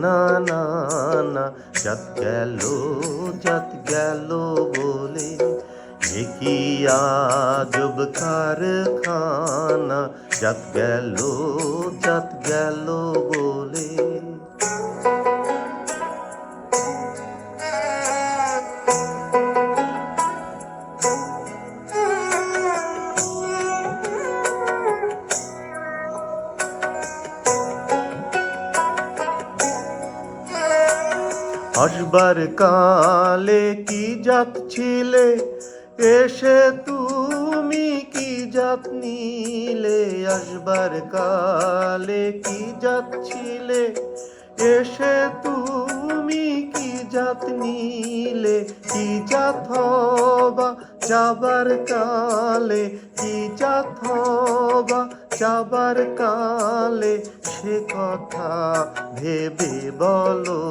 না না না, জাত গেল বলে। এ কি আজব কারখানা, জাত গেল বলে। আসবার কালে কি জাত ছিলে, এসে তুমি কি জাত নিলে। আসবার কালে কি জাত ছিলে, এসে তুমি কি জাত নিলে। কি জাত হবা যাবার কালে, কি জাত হবা যাবার কালে, সে কথা ভেবে বলো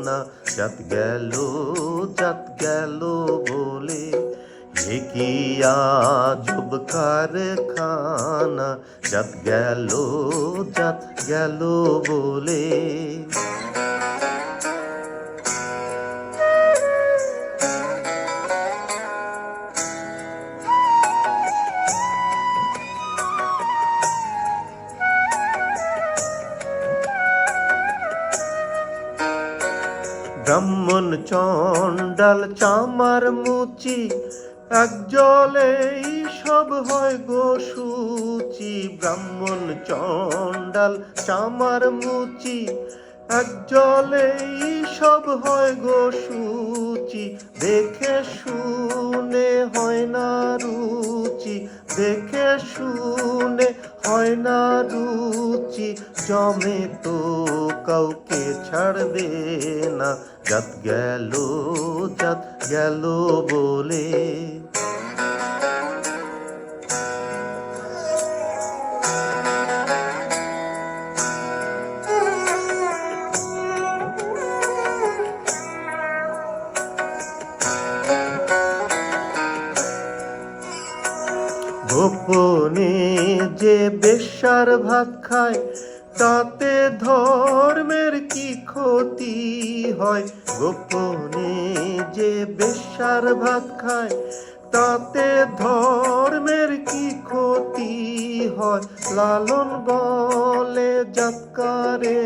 না। জাত গেল বলে। এ কি আজব কারখানা, জাত গেল বলে। ব্রাহ্মণ চণ্ডাল চামার মুচি, এক জলেই সব হয় গো শুচি। ব্রাহ্মণ চণ্ডাল চামার মুচি, এক জলেই সব হয় গো শুচি। দেখে শুনে হয় না রুচি, দেখে শুনে হয় না রুচি। জমে তো কাউকে ছাড়বে না, জাত গেল বলে। গোপনে যে বেশ্যার ভাত খায়, তাতে ধর্মের কি ক্ষতি হয়। গোপনে যে বেশ্যার ভাত খায়, তাতে ধর্মের কি ক্ষতি হয়। লালন বলে জাতকারে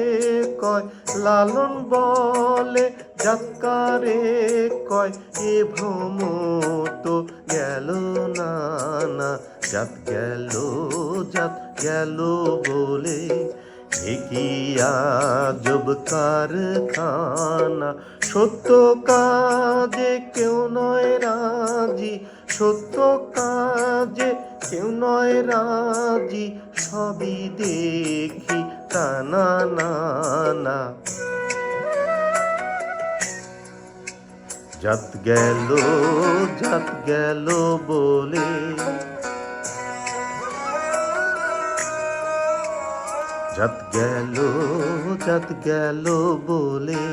কয়, লালন বলে জাতকারে কয়। এ ভ্রম তো গেল না না, জাত গেল বলে। এ কি আজব কারখানা, সত্য কাজে কেউ নয় রাজি, সত্য কাজে কেউ নয় রাজি। সবই দেখি তা না না না, জাত গেল বলে। জাত গেল বলে।